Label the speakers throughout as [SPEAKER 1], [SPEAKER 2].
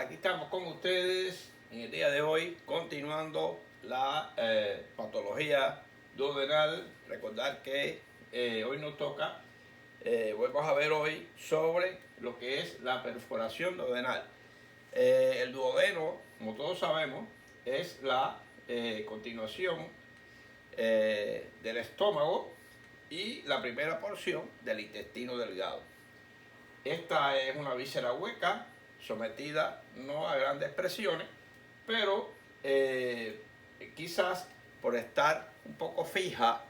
[SPEAKER 1] Aquí estamos con ustedes en el día de hoy, continuando la patología duodenal. Recordar que hoy nos toca, vamos a ver hoy sobre lo que es la perforación duodenal. El duodeno, como todos sabemos, es la continuación del estómago y la primera porción del intestino delgado. Esta es una víscera hueca, sometida no a grandes presiones, pero quizás por estar un poco fija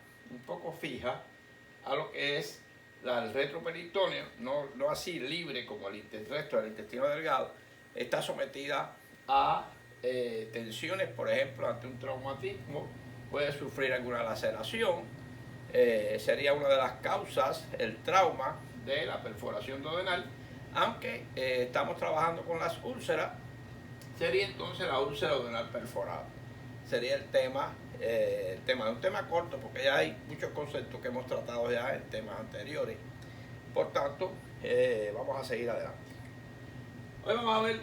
[SPEAKER 1] a lo que es el retroperitoneo, no así libre como el resto del intestino delgado, está sometida a tensiones, por ejemplo, ante un traumatismo, puede sufrir alguna laceración, sería una de las causas, el trauma de la perforación duodenal, aunque estamos trabajando con las úlceras, sería entonces la úlcera duodenal perforada. Sería el tema un tema corto, porque ya hay muchos conceptos que hemos tratado ya en temas anteriores. Por tanto, vamos a seguir adelante. Hoy vamos a ver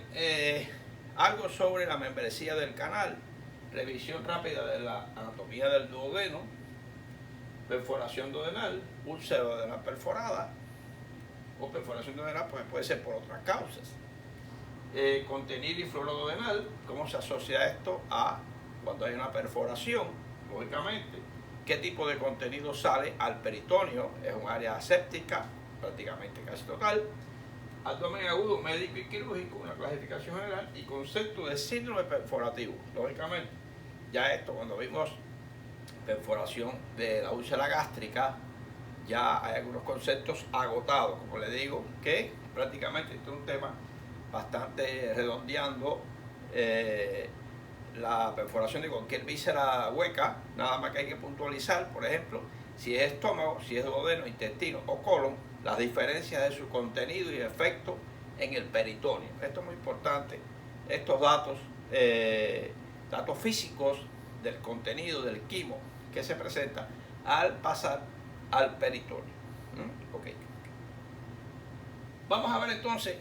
[SPEAKER 1] algo sobre la membresía del canal, revisión rápida de la anatomía del duodeno, perforación duodenal, úlcera duodenal perforada, o perforación duodenal pues puede ser por otras causas. Contenido y flora duodenal, cómo se asocia esto a cuando hay una perforación, lógicamente, qué tipo de contenido sale al peritoneo, es un área aséptica, prácticamente casi total. Abdomen agudo, médico y quirúrgico, una clasificación general, y concepto de síndrome perforativo, lógicamente. Ya esto, cuando vimos perforación de la úlcera gástrica, ya hay algunos conceptos agotados, como le digo, que prácticamente este es un tema bastante redondeando la perforación de cualquier víscera hueca. Nada más que hay que puntualizar, por ejemplo, si es estómago, si es duodeno, intestino o colon, las diferencias de su contenido y efecto en el peritoneo. Esto es muy importante, estos datos, datos físicos del contenido del quimo que se presenta al pasar al peritoneo. Okay. Vamos a ver entonces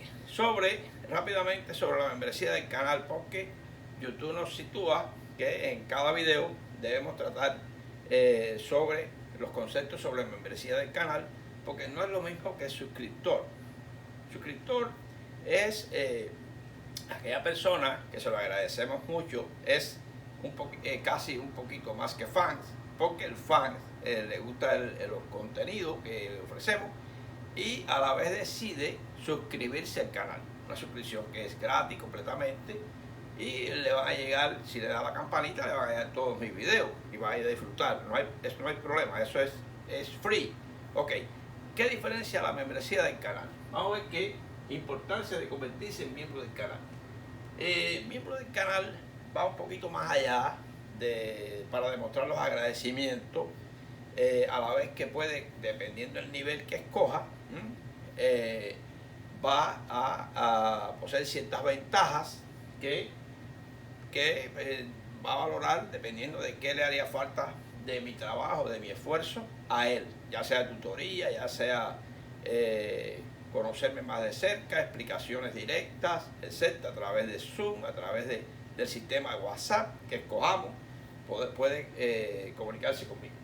[SPEAKER 1] rápidamente sobre la membresía del canal, porque YouTube nos sitúa que en cada video debemos tratar sobre los conceptos sobre la membresía del canal, porque no es lo mismo que suscriptor. Suscriptor es aquella persona que se lo agradecemos mucho, es casi un poquito más que fans, porque el fan le gusta los contenidos que le ofrecemos y a la vez decide suscribirse al canal. Una suscripción que es gratis completamente y le van a llegar, si le da la campanita, le van a llegar todos mis videos y va a ir a disfrutar. Eso no hay problema, eso es free. Ok, ¿qué diferencia la membresía del canal? Vamos a ver qué importancia de convertirse en miembro del canal. Miembro del canal va un poquito más allá para demostrar los agradecimientos, a la vez que puede, dependiendo del nivel que escoja, va a poseer ciertas ventajas que va a valorar dependiendo de qué le haría falta de mi trabajo, de mi esfuerzo a él, ya sea tutoría, ya sea conocerme más de cerca, explicaciones directas, etcétera, a través de Zoom, a través del sistema de WhatsApp que escojamos, puede comunicarse conmigo.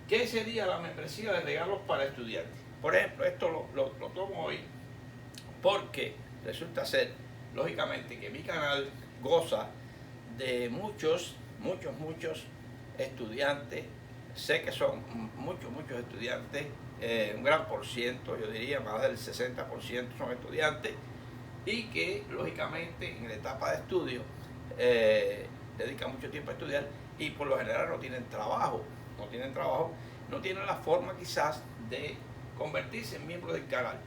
[SPEAKER 1] ¿Qué sería la membresía de regalos para estudiantes? Por ejemplo, esto lo tomo hoy porque resulta ser, lógicamente, que mi canal goza de muchos estudiantes. Sé que son muchos estudiantes, un gran por ciento, yo diría más del 60% son estudiantes, y que lógicamente en la etapa de estudio dedican mucho tiempo a estudiar y por lo general no tienen trabajo, no tienen la forma quizás de convertirse en miembros del canal,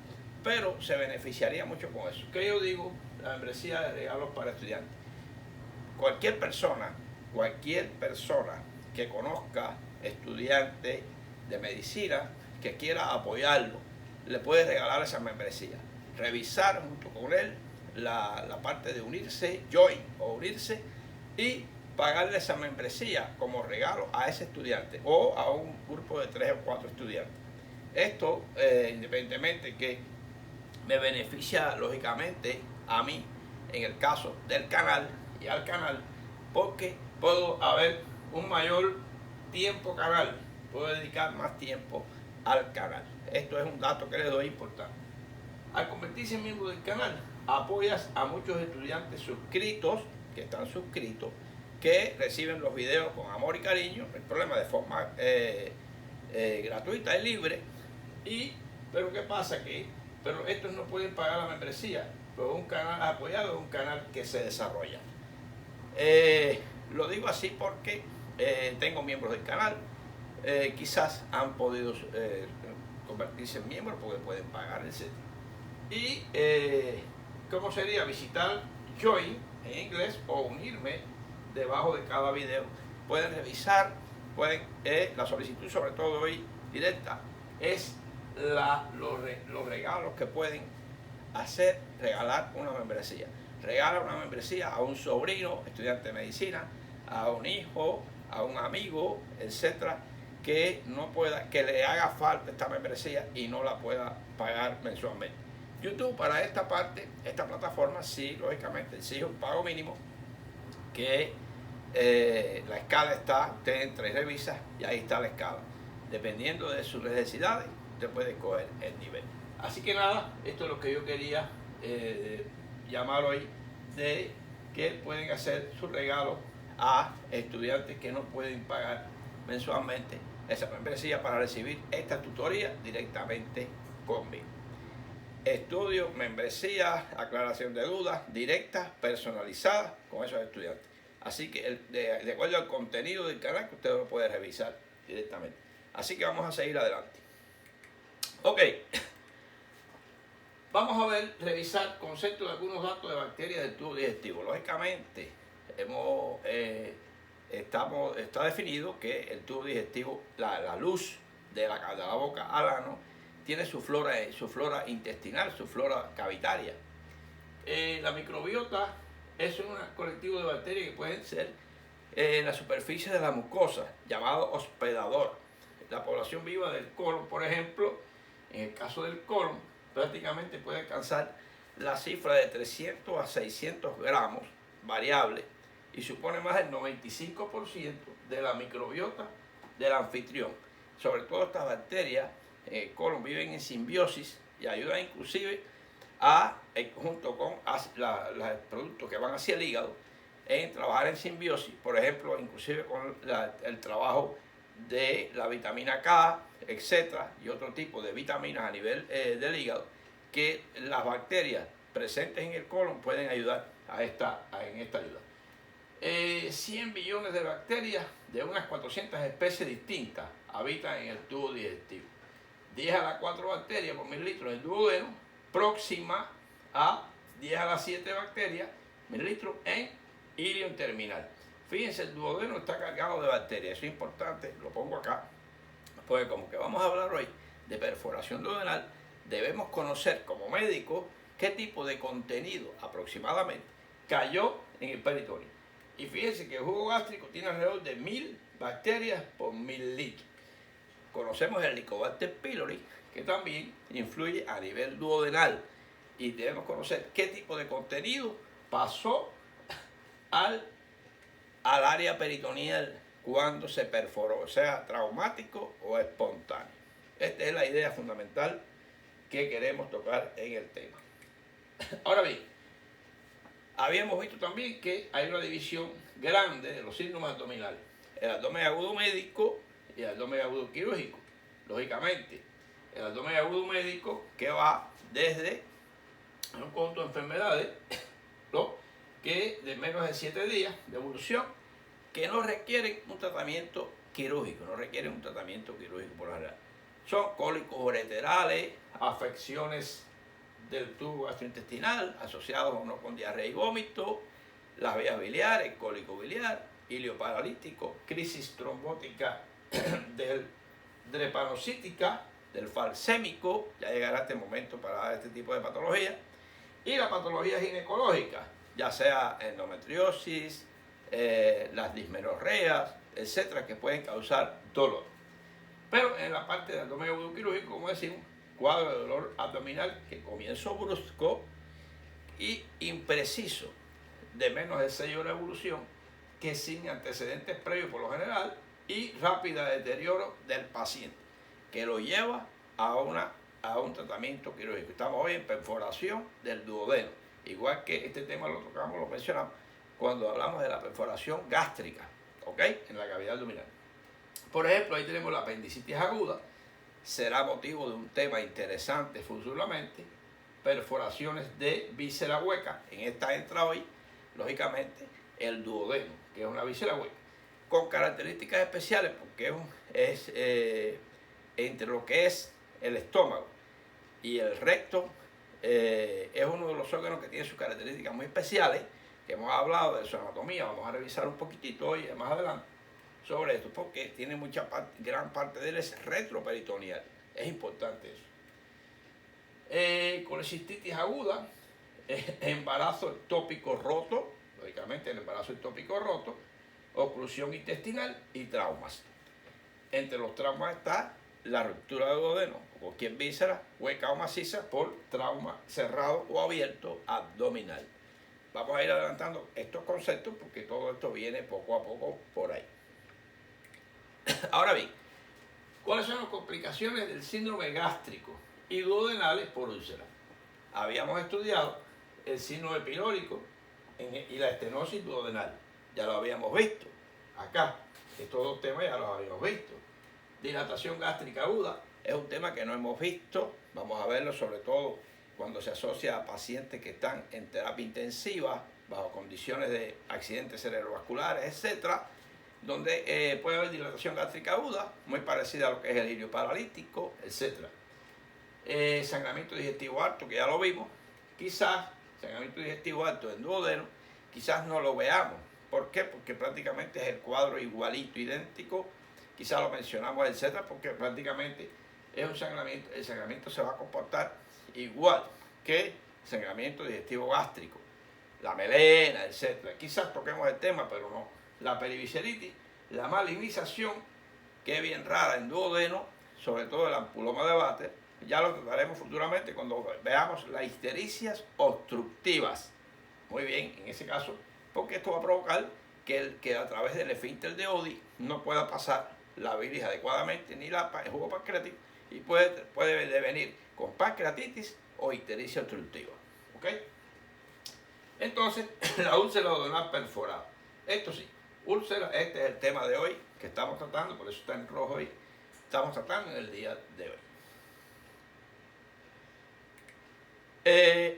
[SPEAKER 1] pero se beneficiaría mucho con eso. ¿Qué yo digo? La membresía de regalos para estudiantes. Cualquier persona que conozca estudiante de medicina que quiera apoyarlo, le puede regalar esa membresía. Revisar junto con él la parte de unirse, join o unirse, y pagarle esa membresía como regalo a ese estudiante o a un grupo de 3 o 4 estudiantes. Esto, independientemente que me beneficia lógicamente a mí en el caso del canal y al canal, porque puedo haber un mayor tiempo canal, puedo dedicar más tiempo al canal. Esto es un dato que le doy importante. Al convertirse en miembro del canal, apoyas a muchos estudiantes suscritos, que están suscritos, que reciben los videos con amor y cariño, el problema de forma gratuita y libre. Pero ¿qué pasa? Pero estos no pueden pagar la membresía, pero un canal apoyado es un canal que se desarrolla. Lo digo así porque tengo miembros del canal, quizás han podido convertirse en miembros porque pueden pagar el set. Y ¿cómo sería? Visitar Join en inglés o unirme debajo de cada video. Pueden revisar, la solicitud sobre todo hoy directa es los regalos que pueden hacer, regalar una membresía. Regala una membresía a un sobrino, estudiante de medicina, a un hijo, a un amigo, etcétera, que le haga falta esta membresía y no la pueda pagar mensualmente. YouTube para esta parte, esta plataforma, sí, lógicamente exige un pago mínimo, que la escala está, usted entra y revisa y ahí está la escala. Dependiendo de sus necesidades, usted puede escoger el nivel. Así que nada, esto es lo que yo quería llamar hoy, de que pueden hacer su regalo a estudiantes que no pueden pagar mensualmente esa membresía para recibir esta tutoría directamente conmigo. Estudio, membresía, aclaración de dudas, directa, personalizada con esos estudiantes. Así que de acuerdo al contenido del canal, que usted lo puede revisar directamente. Así que vamos a seguir adelante. Ok. Vamos a revisar conceptos de algunos datos de bacterias del tubo digestivo. Lógicamente, está definido que el tubo digestivo, la luz de la boca al ano, tiene su flora intestinal, su flora cavitaria. La microbiota es un colectivo de bacterias que pueden ser en la superficie de la mucosa, llamado hospedador. La población viva del colon, por ejemplo, en el caso del colon, prácticamente puede alcanzar la cifra de 300 a 600 gramos variable y supone más del 95% de la microbiota del anfitrión. Sobre todo estas bacterias en el colon viven en simbiosis y ayudan inclusive junto con los productos que van hacia el hígado, en trabajar en simbiosis, por ejemplo, inclusive con el trabajo de la vitamina K, etcétera, y otro tipo de vitaminas a nivel del hígado, que las bacterias presentes en el colon pueden ayudar en esta ayuda. 100 billones de bacterias de unas 400 especies distintas habitan en el tubo digestivo. 10 a la 4 bacterias por mililitro en el duodeno, próxima a 10 a la 7 bacterias mililitros en ilion terminal. Fíjense, el duodeno está cargado de bacterias, eso es importante, lo pongo acá, porque como que vamos a hablar hoy de perforación duodenal, debemos conocer como médicos qué tipo de contenido aproximadamente cayó en el peritoneo. Y fíjense que el jugo gástrico tiene alrededor de 1000 bacterias por mililitro. Conocemos el Helicobacter pylori, que también influye a nivel duodenal, y debemos conocer qué tipo de contenido pasó al área peritoneal cuando se perforó, sea traumático o espontáneo. Esta es la idea fundamental que queremos tocar en el tema. Ahora bien, habíamos visto también que hay una división grande de los síndromes abdominales: el abdomen agudo médico y el abdomen agudo quirúrgico. Lógicamente, el abdomen agudo médico, que va desde un conjunto de enfermedades, ¿no?, que de menos de 7 días de evolución, que no requieren un tratamiento quirúrgico, por lo general. Son cólicos ureterales, afecciones del tubo gastrointestinal asociados o no con diarrea y vómito, las vías biliares, cólico biliar, ilioparalítico, crisis trombótica del drepanocítica, del falsémico, ya llegará este momento para dar este tipo de patología, y la patología ginecológica, ya sea endometriosis, las dismenorreas, etcétera, que pueden causar dolor. Pero en la parte del abdomen agudo quirúrgico, como decimos, cuadro de dolor abdominal que comienzo brusco, y impreciso de menos de 6 horas de evolución que sin antecedentes previos por lo general y rápida deterioro del paciente que lo lleva a un tratamiento quirúrgico. Estamos hoy en perforación del duodeno, igual que este tema lo tocamos, lo mencionamos cuando hablamos de la perforación gástrica, ¿ok? En la cavidad abdominal. Por ejemplo, ahí tenemos la apendicitis aguda, será motivo de un tema interesante futuramente, perforaciones de víscera hueca. En esta entra hoy, lógicamente, el duodeno, que es una víscera hueca, con características especiales porque es entre lo que es el estómago y el recto, es uno de los órganos que tiene sus características muy especiales, que hemos hablado de su anatomía, vamos a revisar un poquitito hoy, más adelante, sobre esto, porque tiene gran parte de él es retroperitoneal, es importante eso. Colecistitis aguda, embarazo ectópico roto, lógicamente el embarazo ectópico roto, oclusión intestinal y traumas. Entre los traumas está la ruptura de duodeno o cualquier víscera hueca o maciza por trauma cerrado o abierto abdominal. Vamos a ir adelantando estos conceptos porque todo esto viene poco a poco por ahí. Ahora bien, ¿cuáles son las complicaciones del síndrome gástrico y duodenales por úlcera? Habíamos estudiado el síndrome pilórico y la estenosis duodenal. Ya lo habíamos visto acá. Estos dos temas ya los habíamos visto. Dilatación gástrica aguda es un tema que no hemos visto. Vamos a verlo sobre todo cuando se asocia a pacientes que están en terapia intensiva, bajo condiciones de accidentes cerebrovasculares, etcétera, donde puede haber dilatación gástrica aguda, muy parecida a lo que es el ilirio paralítico, etcétera. Sangramiento digestivo alto, que ya lo vimos. Quizás sangramiento digestivo alto en duodeno, quizás no lo veamos. ¿Por qué? Porque prácticamente es el cuadro igualito, idéntico. Quizás lo mencionamos, etcétera, porque prácticamente es un sangramiento. El sangramiento se va a comportar igual que el sangramiento digestivo gástrico, la melena, etcétera. Quizás toquemos el tema, pero no. La perivisceritis, la malignización, que es bien rara en duodeno, sobre todo el ampuloma de Vater, ya lo trataremos futuramente cuando veamos las ictericias obstructivas. Muy bien, en ese caso, porque esto va a provocar que a través del esfínter de Oddi no pueda pasar la bilis adecuadamente ni el jugo pancreático y puede devenir con pancreatitis o ictericia obstructiva. ¿Ok? Entonces, la úlcera duodenal perforada. Esto sí, úlcera, este es el tema de hoy que estamos tratando, por eso está en rojo hoy. Estamos tratando en el día de hoy.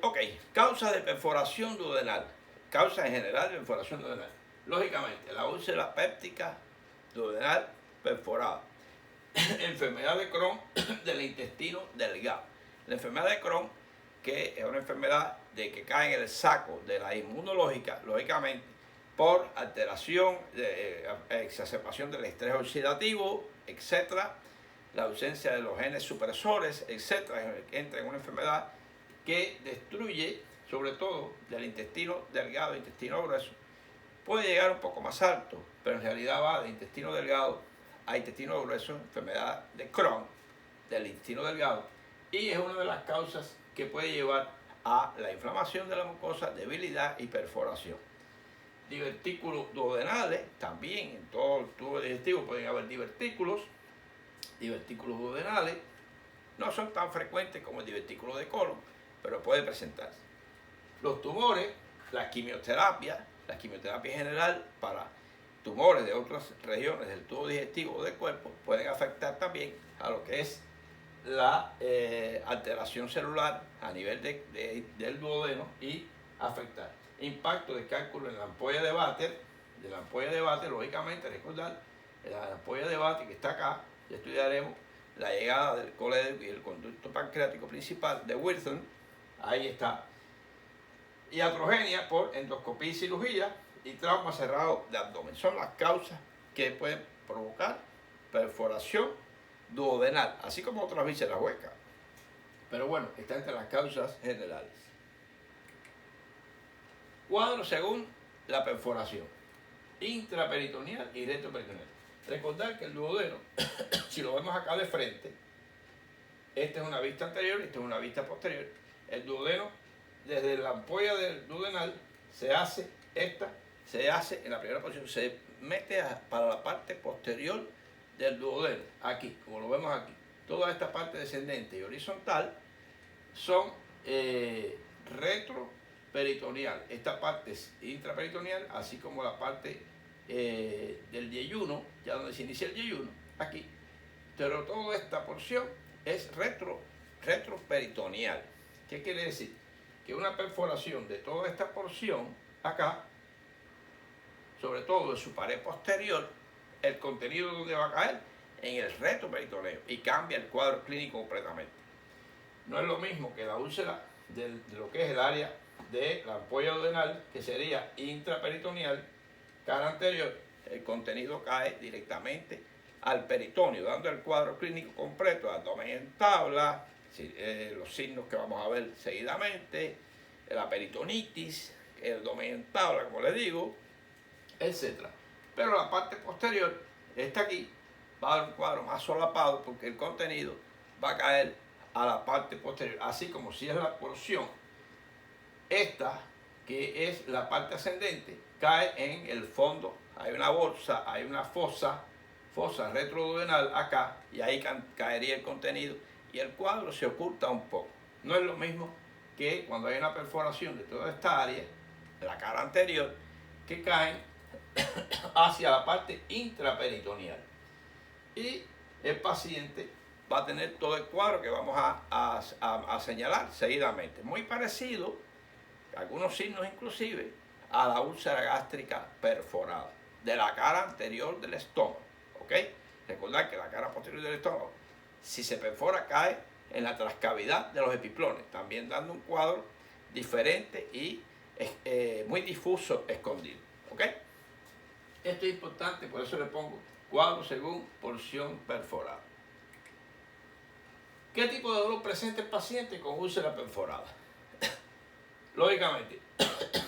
[SPEAKER 1] Ok, causa de perforación duodenal. Causa en general de perforación duodenal. Lógicamente, la úlcera péptica duodenal perforada. Enfermedad de Crohn del intestino delgado. La enfermedad de Crohn, que es una enfermedad de que cae en el saco de la inmunológica, lógicamente, por alteración, exacerbación del estrés oxidativo, etcétera, la ausencia de los genes supresores, etcétera, entra en una enfermedad que destruye, sobre todo, del intestino delgado, intestino grueso. Puede llegar un poco más alto, pero en realidad va de intestino delgado a intestino grueso, enfermedad de Crohn, del intestino delgado, y es una de las causas que puede llevar a la inflamación de la mucosa, debilidad y perforación. Divertículos duodenales, también en todo el tubo digestivo pueden haber divertículos duodenales, no son tan frecuentes como el divertículo de colon, pero puede presentarse. Los tumores, la quimioterapia general para tumores de otras regiones del tubo digestivo o del cuerpo pueden afectar también a lo que es la alteración celular a nivel del duodeno y afectar. Impacto de cálculo en la ampolla de Vater, lógicamente recordar, la ampolla de Vater que está acá, ya estudiaremos la llegada del colédoco y el conducto pancreático principal de Wilson, ahí está. Y atrogenia por endoscopía y cirugía y trauma cerrado de abdomen. Son las causas que pueden provocar perforación duodenal, así como otras vísceras huecas. Pero bueno, está entre las causas generales. Cuadro según la perforación: intraperitoneal y retroperitoneal. Recordar que el duodeno, si lo vemos acá de frente, esta es una vista anterior y esta es una vista posterior. El duodeno desde la ampolla del duodenal se hace en la primera posición, se mete para la parte posterior del duodeno, aquí, como lo vemos aquí. Toda esta parte descendente y horizontal son retroperitoneal. Esta parte es intraperitoneal, así como la parte del yeyuno, ya donde se inicia el yeyuno, aquí. Pero toda esta porción es retroperitoneal. ¿Qué quiere decir? Que una perforación de toda esta porción acá, sobre todo en su pared posterior, el contenido donde va a caer en el retroperitoneo y cambia el cuadro clínico completamente. No es lo mismo que la úlcera de lo que es el área de la ampolla duodenal, que sería intraperitoneal, cara anterior, el contenido cae directamente al peritoneo, dando el cuadro clínico completo, abdomen en tabla, los signos que vamos a ver seguidamente, la peritonitis, el abdomen en tabla, como les digo, etc. Pero la parte posterior, esta aquí, va a dar un cuadro más solapado porque el contenido va a caer a la parte posterior, así como si es la porción, esta que es la parte ascendente, cae en el fondo, hay una bolsa, hay una fosa retroduodenal acá, y ahí caería el contenido y el cuadro se oculta un poco. No es lo mismo que cuando hay una perforación de toda esta área, de la cara anterior, que caen hacia la parte intraperitoneal. Y el paciente va a tener todo el cuadro que vamos a señalar seguidamente. Muy parecido, algunos signos inclusive, a la úlcera gástrica perforada de la cara anterior del estómago. ¿Ok? Recordad que la cara posterior del estómago, si se perfora, cae en la trascavidad de los epiplones, también dando un cuadro diferente y muy difuso, escondido. ¿Ok? Esto es importante, por eso le pongo cuadro según porción perforada. ¿Qué tipo de dolor presenta el paciente con úlcera perforada? Lógicamente,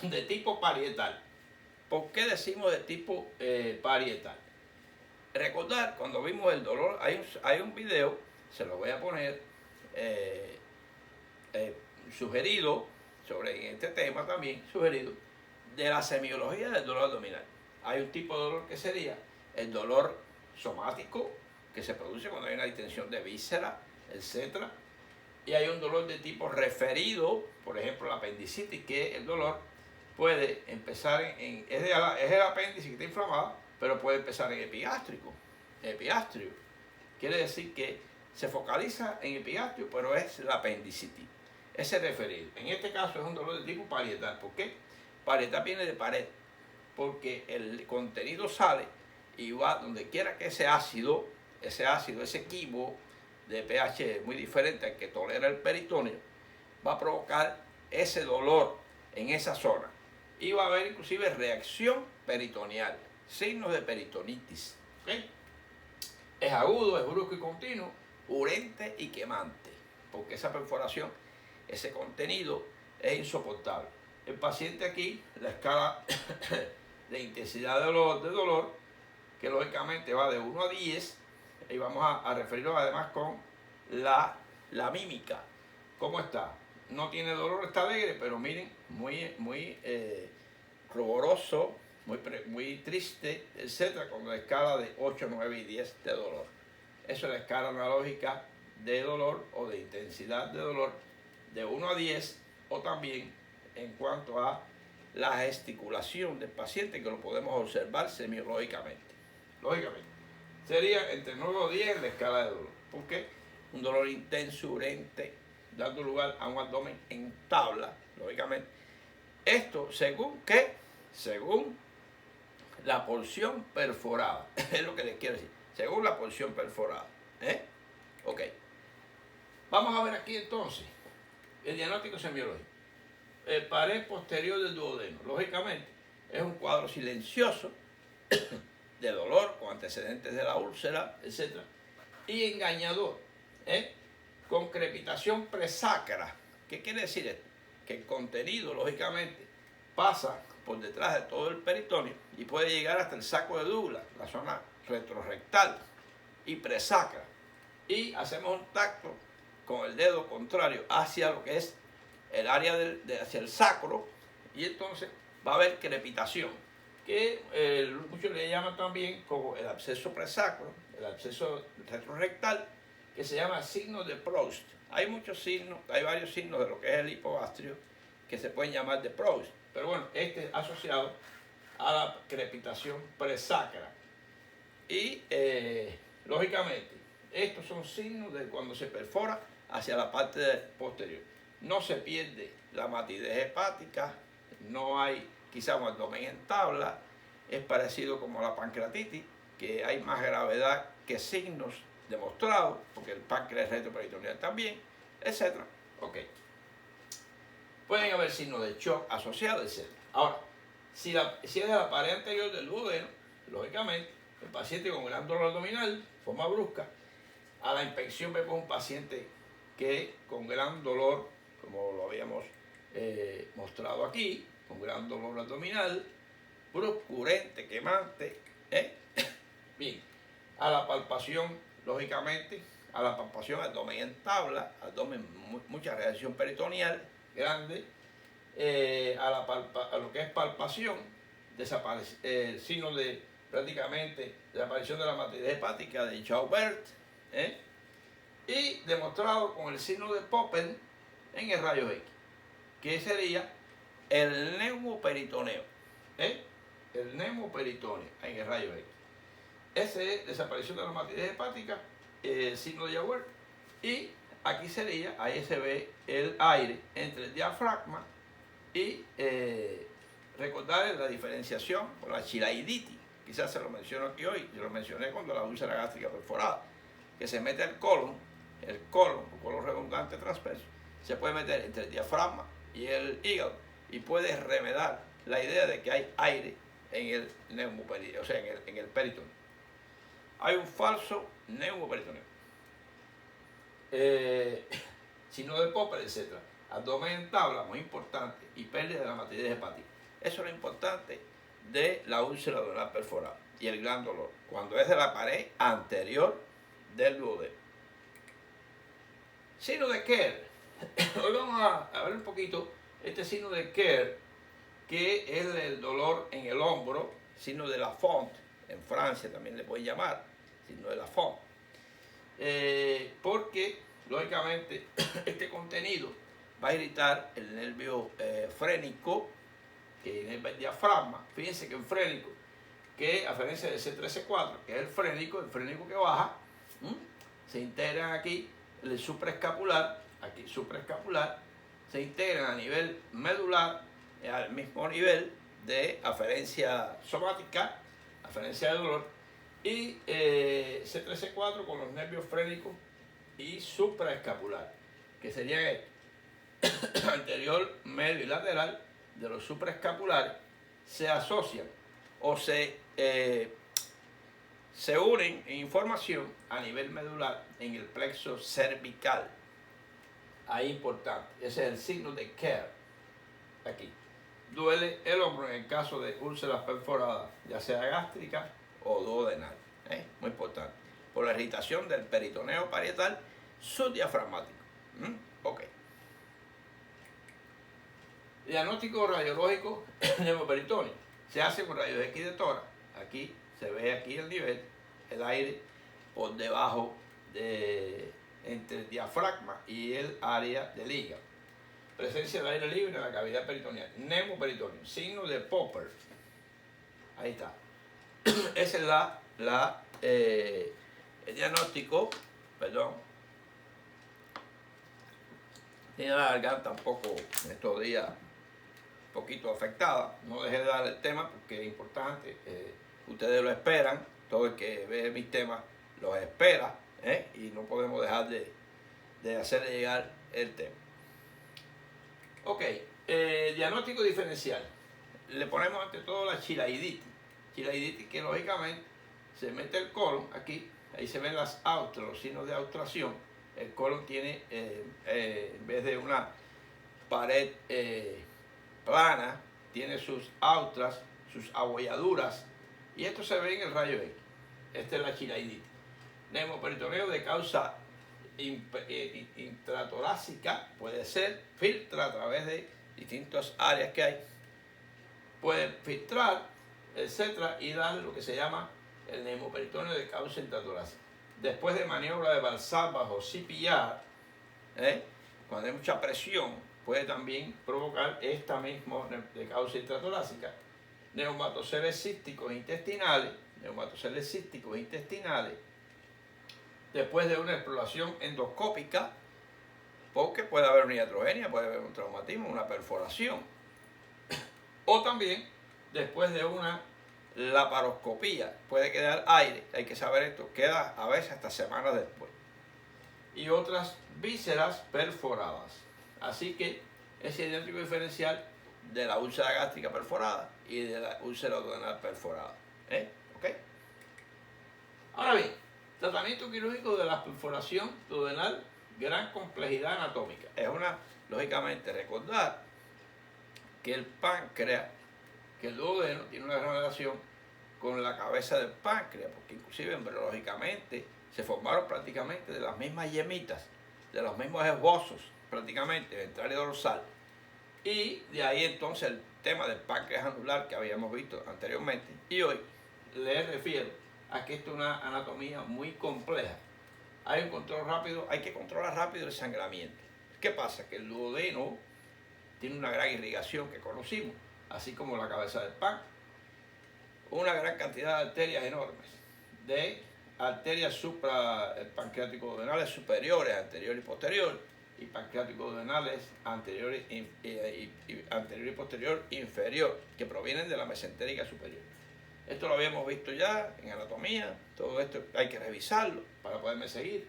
[SPEAKER 1] de tipo parietal. ¿Por qué decimos de tipo parietal? Recordar, cuando vimos el dolor, hay un video, se lo voy a poner, sugerido, sobre este tema también, sugerido, de la semiología del dolor abdominal. Hay un tipo de dolor que sería el dolor somático, que se produce cuando hay una distensión de víscera, etc. Y hay un dolor de tipo referido, por ejemplo la apendicitis, que el dolor puede empezar es el apéndice que está inflamado, pero puede empezar en epigastrio. Quiere decir que se focaliza en epigastrio, pero es la apendicitis. Ese referido. En este caso es un dolor de tipo parietal. ¿Por qué? Parietal viene de pared, porque el contenido sale y va donde quiera que ese ácido, ese quimo de pH muy diferente al que tolera el peritoneo, va a provocar ese dolor en esa zona. Y va a haber inclusive reacción peritoneal, signos de peritonitis. ¿Okay? Es agudo, es brusco y continuo, urente y quemante, porque esa perforación, ese contenido es insoportable. El paciente aquí, la escala de intensidad de dolor, que lógicamente va de 1 a 10, y vamos a referirlo además con la mímica. ¿Cómo está? No tiene dolor, está alegre, pero miren, muy ruboroso, muy triste, etc., con la escala de 8, 9 y 10 de dolor. Eso es la escala analógica de dolor o de intensidad de dolor de 1 a 10, o también en cuanto a la gesticulación del paciente, que lo podemos observar semiológicamente. Lógicamente, sería entre 9 o 10 en la escala de dolor. ¿Por qué? Un dolor intenso, urente, dando lugar a un abdomen en tabla, lógicamente. Esto, ¿según qué? Según la porción perforada. Es lo que les quiero decir. Según la porción perforada. Ok. Vamos a ver aquí entonces el diagnóstico semiológico. El pared posterior del duodeno, lógicamente, es un cuadro silencioso de dolor con antecedentes de la úlcera, etc. Y engañador, con crepitación presacra. ¿Qué quiere decir esto? Que el contenido, lógicamente, pasa por detrás de todo el peritoneo y puede llegar hasta el saco de Douglas, la zona retrorrectal y presacra. Y hacemos un tacto con el dedo contrario hacia lo que es el área hacia el sacro, y entonces va a haber crepitación, que muchos le llaman también como el absceso presacro, el absceso retrorectal, que se llama signo de Proust. Hay muchos signos, hay varios signos de lo que es el hipogastrio que se pueden llamar de Proust, pero bueno, este es asociado a la crepitación presacra. Y lógicamente, estos son signos de cuando se perfora hacia la parte posterior. No se pierde la matidez hepática, no hay quizá un abdomen en tabla, es parecido como la pancreatitis, que hay más gravedad que signos demostrados, porque el páncreas es retroperitoneal también, etc. Ok. Pueden haber signos de shock asociados, etc. Ahora, si es de la pared anterior del duodeno, lógicamente, el paciente con gran dolor abdominal, forma brusca, a la inspección vemos un paciente que con gran dolor, como lo habíamos mostrado aquí, con gran dolor abdominal, bruscurente, quemante. Bien, a la palpación, lógicamente, a la palpación abdomen en tabla, abdomen, mucha reacción peritoneal grande, a lo que es palpación, desaparece, signo de prácticamente desaparición de la matidez hepática de Jaubert, y demostrado con el signo de Poppen en el rayo X, que sería el neumoperitoneo, el neumoperitoneo en el rayo X. Ese es desaparición de la matidez hepática, signo de Jaubert, y aquí sería, ahí se ve el aire entre el diafragma y recordar la diferenciación con la chilaiditis. Quizás se lo menciono aquí hoy, yo lo mencioné cuando la úlcera gástrica perforada, que se mete el colon redundante transverso, se puede meter entre el diafragma y el hígado y puede remedar la idea de que hay aire en el neumoperitoneo, o sea, en el peritoneo. Hay un falso neumoperitoneo, signo de Popper, etc. Abdomen en tabla, muy importante, y pérdida de la matidez hepática. Eso es lo importante de la úlcera duodenal perforada y el gran dolor, cuando es de la pared anterior del duodeno. Signo de Kerr. Hoy vamos a ver un poquito este signo de Kerr, que es el dolor en el hombro, signo de Lafont, en Francia también le pueden llamar, signo de Lafont. Porque, lógicamente, este contenido va a irritar el nervio frénico, que es el diafragma. Fíjense que el frénico, que a diferencia del C3-C4, que es el frénico que baja, se integran aquí el supraescapular, aquí supraescapular, se integran a nivel medular, al mismo nivel de aferencia somática, aferencia de dolor, y C3-C4 con los nervios frénicos y supraescapular, que serían anterior, medio y lateral de los supraescapulares, se asocian o se unen en información a nivel medular en el plexo cervical. Ahí importante, ese es el signo de Kerr. Aquí duele el hombro en el caso de úlceras perforadas, ya sea gástrica o duodenal, muy importante, por la irritación del peritoneo parietal subdiafragmático. Ok. Diagnóstico radiológico neumoperitoneo. Se hace con rayos X de tórax. Aquí se ve aquí el nivel, el aire por debajo entre el diafragma y el área del hígado. Presencia del aire libre en la cavidad peritoneal. Neumoperitoneo, signo de Popper. Ahí está. Ese es el diagnóstico, perdón. Tiene la garganta un poco en estos días un poquito afectada. No dejé de dar el tema porque es importante. Ustedes lo esperan. Todo el que ve mis temas los espera. Y no podemos dejar de hacerle llegar el tema. Ok, diagnóstico diferencial. Le ponemos ante todo la chilaiditis. Chilaiditis que lógicamente se mete el colon aquí, ahí se ven las austras, los signos de austración. El colon tiene, en vez de una pared plana, tiene sus austras, sus abolladuras, y esto se ve en el rayo X. Esta es la chilaiditis. Neumoperitoneo de causa intratorácica, puede ser, filtra a través de distintas áreas que hay, puede filtrar, etcétera, y dar lo que se llama el neumoperitoneo de causa intratorácica. Después de maniobra de Balzar bajo CPR, cuando hay mucha presión, puede también provocar esta misma de causa intratorácica. Neumatoceles císticos intestinales, después de una exploración endoscópica, porque puede haber una iatrogenia, puede haber un traumatismo, una perforación, o también después de una laparoscopía, puede quedar aire, hay que saber esto, queda a veces hasta semanas después, y otras vísceras perforadas. Así que es idéntico diferencial de la úlcera gástrica perforada y de la úlcera duodenal perforada. ¿Ok? Ahora bien, tratamiento quirúrgico de la perforación duodenal, gran complejidad anatómica. Es lógicamente, recordar que el páncreas, que el duodeno tiene una gran relación con la cabeza del páncreas, porque inclusive embriológicamente se formaron prácticamente de las mismas yemitas, de los mismos esbozos, prácticamente, ventral y dorsal. Y de ahí entonces el tema del páncreas anular que habíamos visto anteriormente. Y hoy les refiero a que esto es una anatomía muy compleja. Hay un control rápido, hay que controlar rápido el sangramiento. ¿Qué pasa? Que el duodeno tiene una gran irrigación que conocimos, así como la cabeza del páncreas. Una gran cantidad de arterias enormes, de arterias suprapancreático-duodenales superiores, anterior y posterior, y pancreático-duodenales anterior y posterior inferior, que provienen de la mesentérica superior. Esto lo habíamos visto ya en anatomía, todo esto hay que revisarlo para poderme seguir.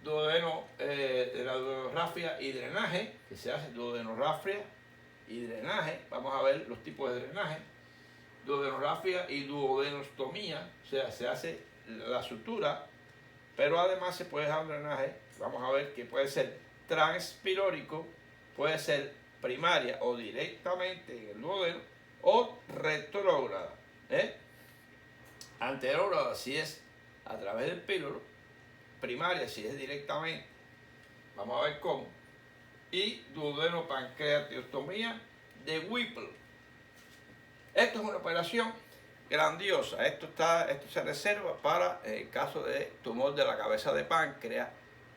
[SPEAKER 1] Duodeno, la duodenografia y drenaje, que se hace duodenografia y drenaje, vamos a ver los tipos de drenaje. Duodenografia y duodenostomía, o sea, se hace la sutura, pero además se puede dejar un drenaje, vamos a ver, que puede ser transpilórico, puede ser primaria o directamente en el duodeno, o retrógrada, anterógrada si es a través del píloro, primaria si es directamente, vamos a ver cómo, y duodenopancreatiostomía de Whipple. Esto es una operación grandiosa. Esto se reserva para el caso de tumor de la cabeza de páncreas,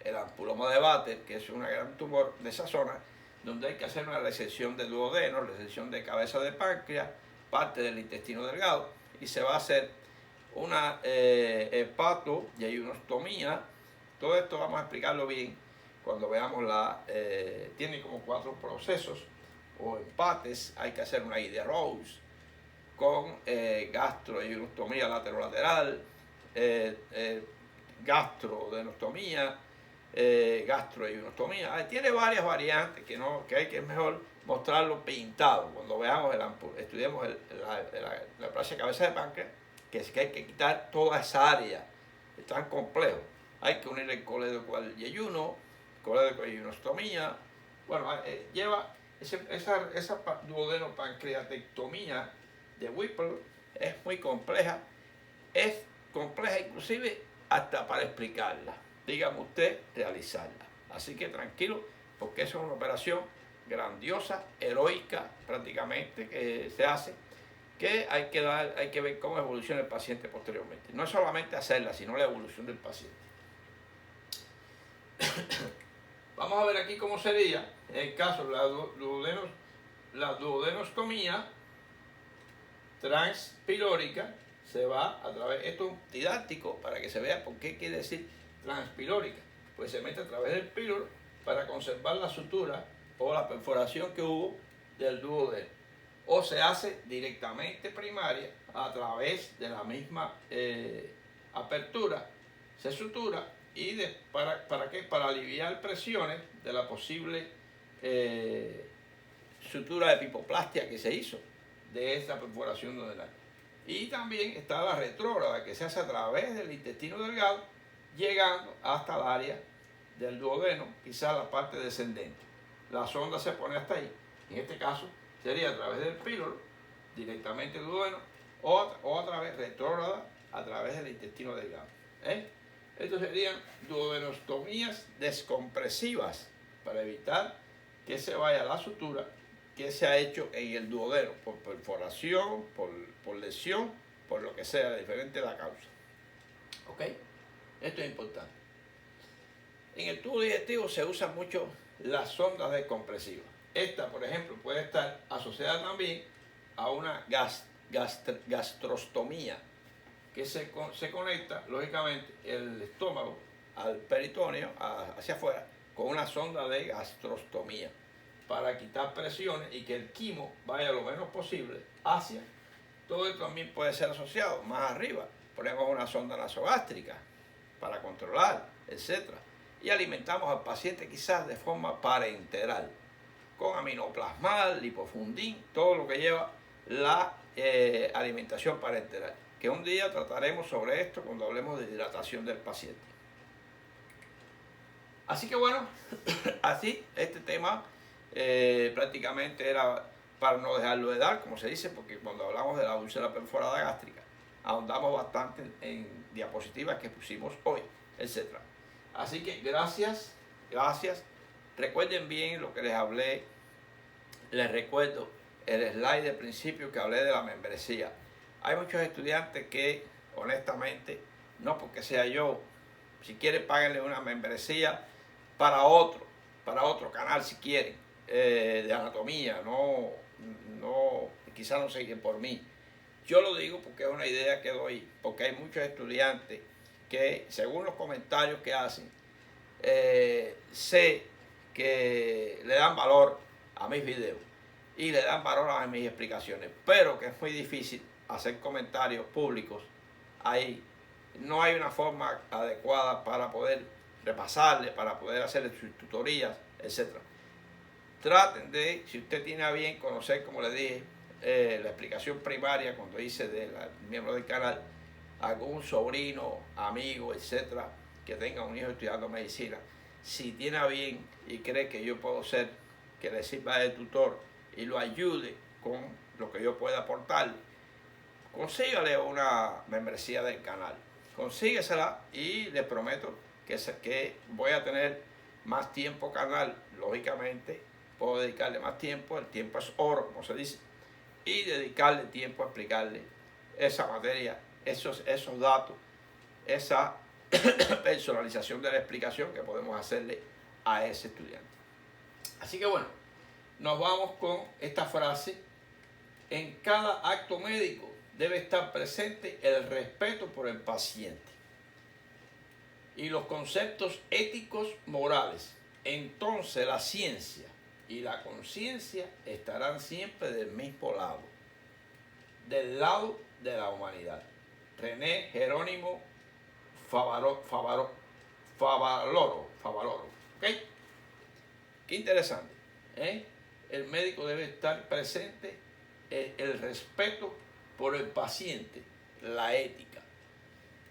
[SPEAKER 1] el ampuloma de Vater, que es un gran tumor de esa zona, donde hay que hacer una resección de duodeno, resección de cabeza de páncreas, parte del intestino delgado, y se va a hacer una hepato y ayunostomía. Todo esto vamos a explicarlo bien cuando veamos tiene como 4 procesos o empates. Hay que hacer una idea Rose con gastroiunostomía lateral, gastrodenostomía, gastroiunostomía. Tiene varias variantes que hay que mejor mostrarlo pintado cuando veamos estudiemos la plasia de cabeza de páncreas, que es que hay que quitar toda esa área, es tan complejo. Hay que unir el coledocual y ayuno, coledocual bueno, lleva esa duodenopancreatectomía de Whipple, es muy compleja, inclusive hasta para explicarla, dígame usted, realizarla. Así que tranquilo, porque eso es una operación grandiosa, heroica prácticamente, que se hace, que hay que ver cómo evoluciona el paciente posteriormente. No es solamente hacerla, sino la evolución del paciente. Vamos a ver aquí cómo sería en el caso de la duodenostomía transpilórica. Se va a través, esto es didáctico para que se vea por qué quiere decir transpilórica, pues se mete a través del píloro para conservar la sutura o la perforación que hubo del duodeno, o se hace directamente primaria a través de la misma apertura, se sutura y ¿para qué? Para aliviar presiones de la posible sutura de epipoplastia que se hizo de esta perforación duodenal. Y también está la retrógrada, que se hace a través del intestino delgado, llegando hasta el área del duodeno, quizás la parte descendente. La sonda se pone hasta ahí. En este caso sería a través del píloro, directamente el duodeno, o a través retrógrada, a través del intestino delgado. Estos serían duodenostomías descompresivas para evitar que se vaya la sutura que se ha hecho en el duodeno por perforación, por lesión, por lo que sea, diferente la causa. ¿Ok? Esto es importante. En el tubo digestivo se usan mucho las sondas descompresivas. Esta, por ejemplo, puede estar asociada también a una gastrostomía, que se conecta, lógicamente, el estómago al peritoneo, hacia afuera, con una sonda de gastrostomía, para quitar presiones y que el quimo vaya lo menos posible hacia. Todo esto también puede ser asociado más arriba. Ponemos una sonda nasogástrica para controlar, etc. Y alimentamos al paciente quizás de forma parenteral, con aminoplasmal, lipofundin, todo lo que lleva la alimentación parenteral. Que un día trataremos sobre esto cuando hablemos de hidratación del paciente. Así que bueno, así este tema prácticamente era para no dejarlo de dar, como se dice, porque cuando hablamos de la úlcera perforada gástrica, ahondamos bastante en diapositivas que pusimos hoy, etc. Así que gracias. Recuerden bien lo que les hablé. Les recuerdo el slide de principio que hablé de la membresía. Hay muchos estudiantes que, honestamente, no porque sea yo, si quieren páguenle una membresía para otro canal si quieren, de anatomía, quizás no siguen por mí. Yo lo digo porque es una idea que doy, porque hay muchos estudiantes que, según los comentarios que hacen, sé que le dan valor a mis videos y le dan valor a mis explicaciones, pero que es muy difícil hacer comentarios públicos ahí. No hay una forma adecuada para poder repasarle, para poder hacer sus tutorías, etc. Traten de, si usted tiene a bien conocer, como le dije, la explicación primaria cuando hice de miembro del canal, algún sobrino, amigo, etcétera, que tenga un hijo estudiando medicina, si tiene a bien y cree que yo puedo ser, que le sirva de tutor y lo ayude con lo que yo pueda aportar, consígale una membresía del canal, consíguesela y les prometo que voy a tener más tiempo canal, lógicamente puedo dedicarle más tiempo, el tiempo es oro, como se dice, y dedicarle tiempo a explicarle esa materia, esos datos, esa personalización de la explicación que podemos hacerle a ese estudiante. Así que bueno, nos vamos con esta frase: en cada acto médico debe estar presente el respeto por el paciente y los conceptos éticos morales. Entonces la ciencia y la conciencia estarán siempre del mismo lado, del lado de la humanidad. René Jerónimo Favaloro. ¿Ok? Qué interesante. El médico debe estar presente, el respeto por el paciente, la ética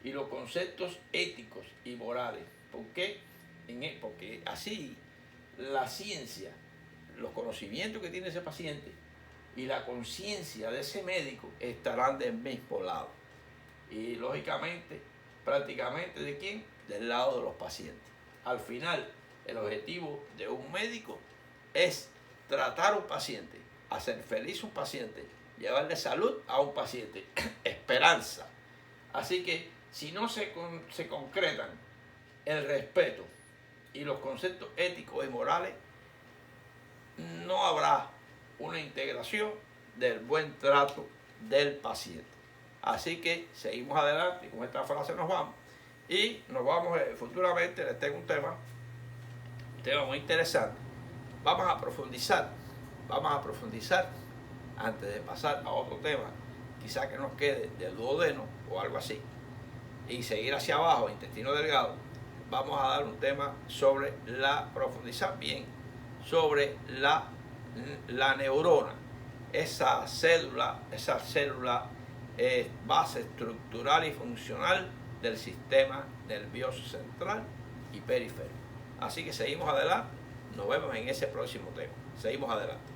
[SPEAKER 1] y los conceptos éticos y morales. ¿Por qué? Porque así la ciencia, los conocimientos que tiene ese paciente y la conciencia de ese médico estarán del mismo lado. Y lógicamente, prácticamente, ¿de quién? Del lado de los pacientes. Al final, el objetivo de un médico es tratar a un paciente, hacer feliz a un paciente, llevarle salud a un paciente, esperanza. Así que si no se concretan el respeto y los conceptos éticos y morales, no habrá una integración del buen trato del paciente. Así que seguimos adelante y con esta frase nos vamos. Y nos vamos futuramente, les tengo un tema muy interesante. Vamos a profundizar antes de pasar a otro tema, quizá que nos quede del duodeno o algo así, y seguir hacia abajo, intestino delgado. Vamos a dar un tema sobre profundizar bien sobre la neurona, esa célula base estructural y funcional del sistema nervioso central y periférico. Así que seguimos adelante, nos vemos en ese próximo tema. Seguimos adelante.